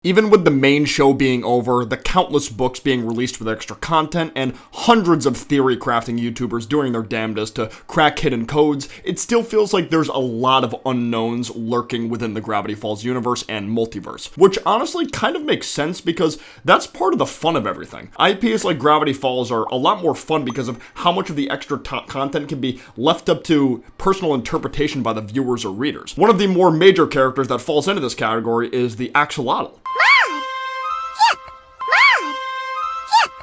Even with the main show being over, the countless books being released with extra content, and hundreds of theory crafting YouTubers doing their damnedest to crack hidden codes, it still feels like there's a lot of unknowns lurking within the Gravity Falls universe and multiverse, which honestly kind of makes sense because that's part of the fun of everything. IPs like Gravity Falls are a lot more fun because of how much of the extra content can be left up to personal interpretation by the viewers or readers. One of the more major characters that falls into this category is the Axolotl.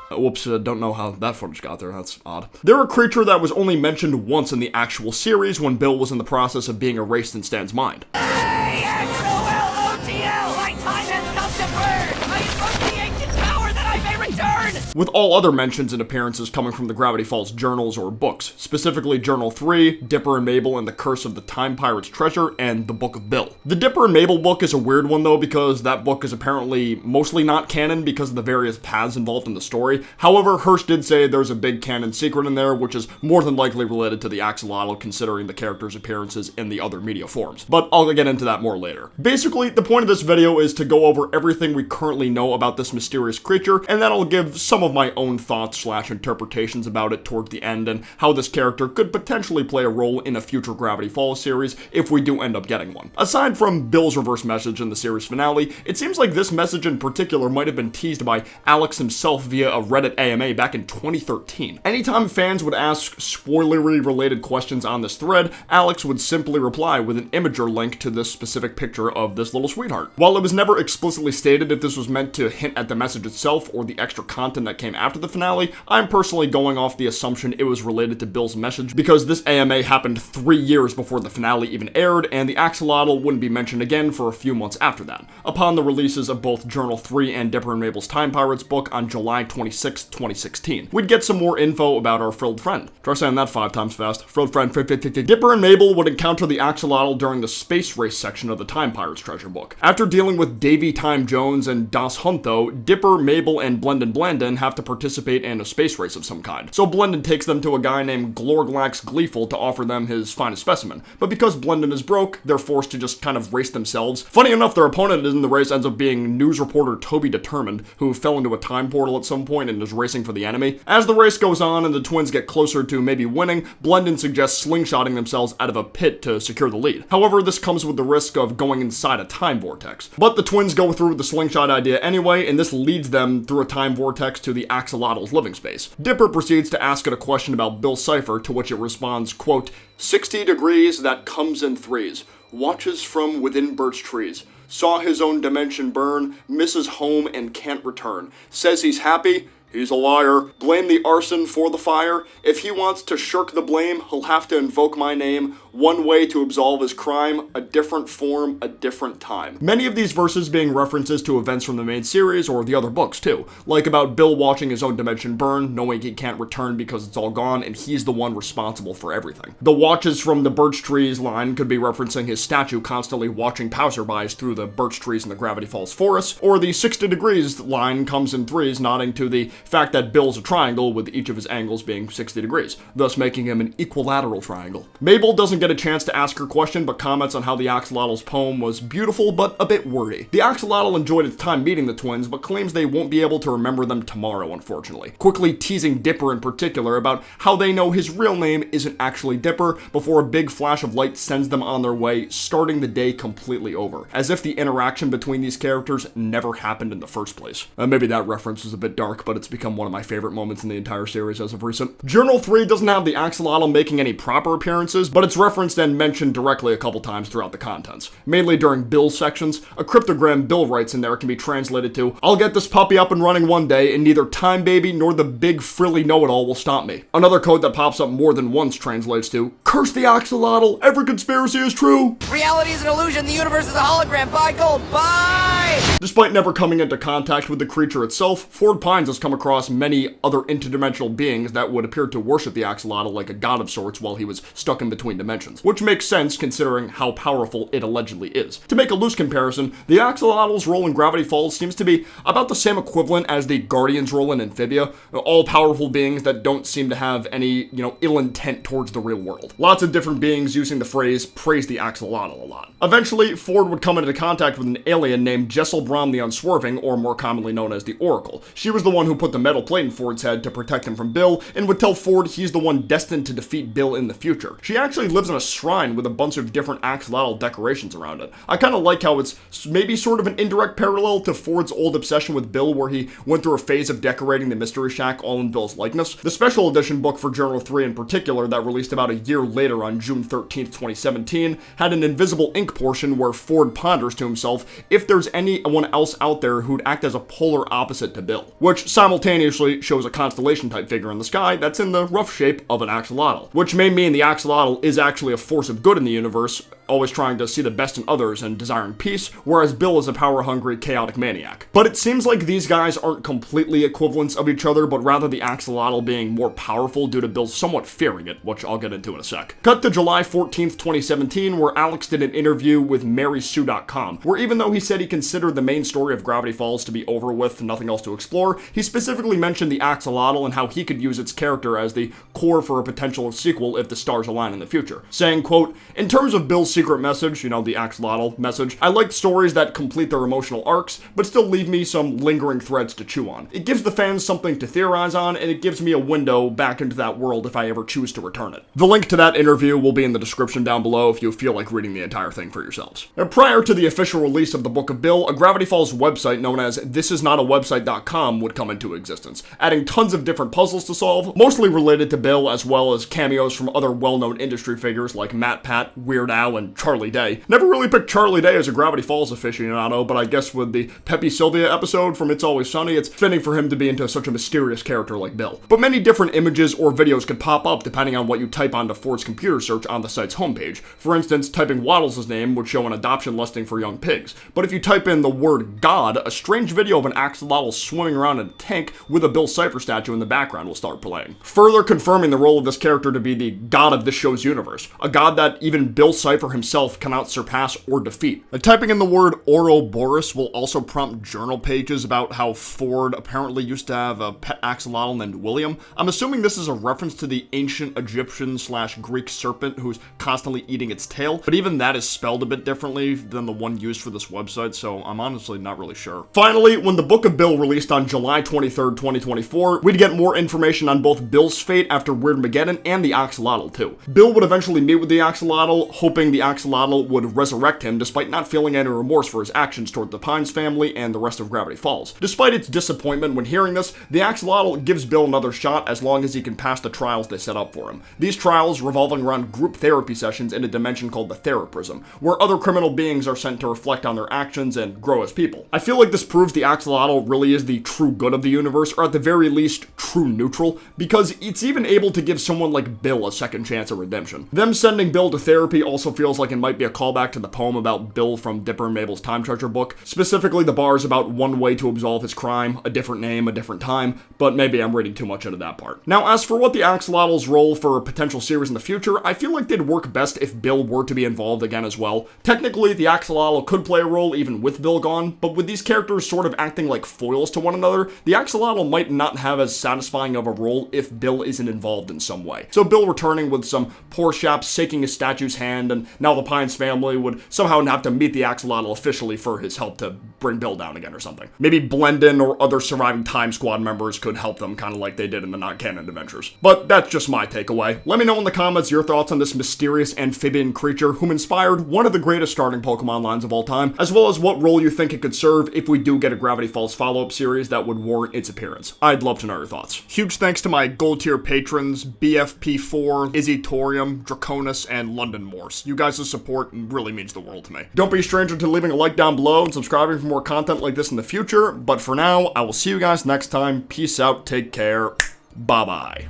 Whoops, don't know how that footage got there, that's odd. They're a creature that was only mentioned once in the actual series when Bill was in the process of being erased in Stan's mind. Hey, XOLOTL, my time has come to burn! I invoke the ancient power that I may return! With all other mentions and appearances coming from the Gravity Falls journals or books, specifically Journal 3, Dipper and Mabel and the Curse of the Time Pirate's Treasure, and the Book of Bill. The Dipper and Mabel book is a weird one though because that book is apparently mostly not canon because of the various paths involved in the story. However, Hirsch did say there's a big canon secret in there, which is more than likely related to the Axolotl considering the character's appearances in the other media forms. But I'll get into that more later. Basically, the point of this video is to go over everything we currently know about this mysterious creature, and then I'll give some of my own thoughts / interpretations about it toward the end and how this character could potentially play a role in a future Gravity Falls series if we do end up getting one. Aside from Bill's reverse message in the series finale, it seems like this message in particular might have been teased by Alex himself via a Reddit AMA back in 2013. Anytime fans would ask spoilery related questions on this thread, Alex would simply reply with an Imgur link to this specific picture of this little sweetheart. While it was never explicitly stated if this was meant to hint at the message itself or the extra content that came after the finale, I'm personally going off the assumption it was related to Bill's message because this AMA happened 3 years before the finale even aired, and the Axolotl wouldn't be mentioned again for a few months after that, upon the releases of both Journal 3 and Dipper and Mabel's Time Pirates book on July 26, 2016. We'd get some more info about our frilled friend. Try saying that 5 times fast. Frilled friend. Dipper and Mabel would encounter the Axolotl during the space race section of the Time Pirates treasure book. After dealing with Davy Time Jones and Das Hunt though, Dipper, Mabel, and Blendon Blandon have to participate in a space race of some kind. So Blendon takes them to a guy named Glorglax Gleeful to offer them his finest specimen. But because Blendon is broke, they're forced to just kind of race themselves. Funny enough, their opponent in the race ends up being news reporter Toby Determined, who fell into a time portal at some point and is racing for the enemy. As the race goes on and the twins get closer to maybe winning, Blendon suggests slingshotting themselves out of a pit to secure the lead. However, this comes with the risk of going inside a time vortex. But the twins go through with the slingshot idea anyway, and this leads them through a time vortex to the Axolotl's living space. Dipper proceeds to ask it a question about Bill Cipher, to which it responds, quote, 60 degrees that comes in threes, watches from within birch trees, saw his own dimension burn, misses home and can't return, says he's happy, he's a liar, blame the arson for the fire, if he wants to shirk the blame, he'll have to invoke my name, one way to absolve his crime, a different form, a different time. Many of these verses being references to events from the main series or the other books too, like about Bill watching his own dimension burn, knowing he can't return because it's all gone and he's the one responsible for everything. The watches from the birch trees line could be referencing his statue constantly watching passerbys through the birch trees in the Gravity Falls forest, or the 60 degrees line comes in threes, nodding to the fact that Bill's a triangle with each of his angles being 60 degrees, thus making him an equilateral triangle. Mabel doesn't get a chance to ask her question, but comments on how the Axolotl's poem was beautiful, but a bit wordy. The Axolotl enjoyed its time meeting the twins, but claims they won't be able to remember them tomorrow, unfortunately. Quickly teasing Dipper in particular about how they know his real name isn't actually Dipper, before a big flash of light sends them on their way, starting the day completely over. As if the interaction between these characters never happened in the first place. Maybe that reference is a bit dark, but it's become one of my favorite moments in the entire series as of recent. Journal 3 doesn't have the Axolotl making any proper appearances, but it's referenced and mentioned directly a couple times throughout the contents. Mainly during Bill's sections, a cryptogram Bill writes in there can be translated to, I'll get this puppy up and running one day, and neither Time Baby nor the big frilly know-it-all will stop me. Another code that pops up more than once translates to, curse the Axolotl, every conspiracy is true! Reality is an illusion, the universe is a hologram, buy gold, buy! Despite never coming into contact with the creature itself, Ford Pines has come across many other interdimensional beings that would appear to worship the axolotl like a god of sorts while he was stuck in between dimensions, which makes sense considering how powerful it allegedly is. To make a loose comparison, the axolotl's role in Gravity Falls seems to be about the same equivalent as the Guardian's role in Amphibia, all-powerful beings that don't seem to have any, ill intent towards the real world. Lots of different beings using the phrase praise the axolotl a lot. Eventually, Ford would come into contact with an alien named Jessel Brom the Unswerving, or more commonly known as the Oracle. She was the one who put the metal plate in Ford's head to protect him from Bill, and would tell Ford he's the one destined to defeat Bill in the future. She actually lives in a shrine with a bunch of different axolotl decorations around it. I kind of like how it's maybe sort of an indirect parallel to Ford's old obsession with Bill, where he went through a phase of decorating the Mystery Shack all in Bill's likeness. The special edition book for Journal 3 in particular, that released about a year later on June 13th, 2017, had an invisible ink portion where Ford ponders to himself if there's anyone else out there who'd act as a polar opposite to Bill, which simultaneously shows a constellation type figure in the sky that's in the rough shape of an axolotl, which may mean the axolotl is actually a force of good in the universe, always trying to see the best in others and desiring peace, whereas Bill is a power-hungry, chaotic maniac. But it seems like these guys aren't completely equivalents of each other, but rather the axolotl being more powerful due to Bill somewhat fearing it, which I'll get into in a sec. Cut to July 14th, 2017, where Alex did an interview with MarySue.com, where even though he said he considered the main story of Gravity Falls to be over with, nothing else to explore, he specifically mentioned the axolotl and how he could use its character as the core for a potential sequel if the stars align in the future, saying, quote, "In terms of Bill's secret message, the axolotl message, I like stories that complete their emotional arcs, but still leave me some lingering threads to chew on. It gives the fans something to theorize on, and it gives me a window back into that world if I ever choose to return it." The link to that interview will be in the description down below if you feel like reading the entire thing for yourselves. Now, prior to the official release of the Book of Bill, a Gravity Falls website known as thisisnotawebsite.com would come into existence, adding tons of different puzzles to solve, mostly related to Bill, as well as cameos from other well-known industry figures like Matt Pat, Weird Al, and Charlie Day. Never really picked Charlie Day as a Gravity Falls aficionado, but I guess with the Pepe Sylvia episode from It's Always Sunny, it's fitting for him to be into such a mysterious character like Bill. But many different images or videos could pop up depending on what you type onto Ford's computer search on the site's homepage. For instance, typing Waddles' name would show an adoption listing for young pigs. But if you type in the word God, a strange video of an axolotl swimming around in a tank with a Bill Cipher statue in the background will start playing, further confirming the role of this character to be the god of this show's universe, a god that even Bill Cipher himself cannot surpass or defeat. Typing in the word Ouroboros will also prompt journal pages about how Ford apparently used to have a pet axolotl named William. I'm assuming this is a reference to the ancient Egyptian/Greek serpent who's constantly eating its tail, but even that is spelled a bit differently than the one used for this website, so I'm honestly not really sure. Finally, when the Book of Bill released on July 23rd, 2024, we'd get more information on both Bill's fate after Weirdmageddon and the axolotl too. Bill would eventually meet with the axolotl, hoping the axolotl would resurrect him despite not feeling any remorse for his actions toward the Pines family and the rest of Gravity Falls. Despite its disappointment when hearing this, the axolotl gives Bill another shot as long as he can pass the trials they set up for him. These trials revolving around group therapy sessions in a dimension called the Theraprism, where other criminal beings are sent to reflect on their actions and grow as people. I feel like this proves the axolotl really is the true good of the universe, or at the very least, true neutral, because it's even able to give someone like Bill a second chance at redemption. Them sending Bill to therapy also feels like it might be a callback to the poem about Bill from Dipper and Mabel's Time Treasure book, specifically the bars about one way to absolve his crime, a different name, a different time, but maybe I'm reading too much into that part. Now, as for what the axolotl's role for a potential series in the future, I feel like they'd work best if Bill were to be involved again as well. Technically, the axolotl could play a role even with Bill gone, but with these characters sort of acting like foils to one another, the axolotl might not have as satisfying of a role if Bill isn't involved in some way. So Bill returning with some poor chap shaking his statue's hand, and now the Pines family would somehow have to meet the axolotl officially for his help to bring Bill down again or something. Maybe Blendon or other surviving Time Squad members could help them, kind of like they did in the not-canon adventures. But that's just my takeaway. Let me know in the comments your thoughts on this mysterious amphibian creature whom inspired one of the greatest starting Pokemon lines of all time, as well as what role you think it could serve if we do get a Gravity Falls follow-up series that would warrant its appearance. I'd love to know your thoughts. Huge thanks to my gold tier patrons, BFP4, Izzy Torium, Draconis, and London Morse. You guys' support really means the world to me. Don't be a stranger to leaving a like down below and subscribing for more content like this in the future, but for now, I will see you guys next time. Peace out, take care, bye-bye.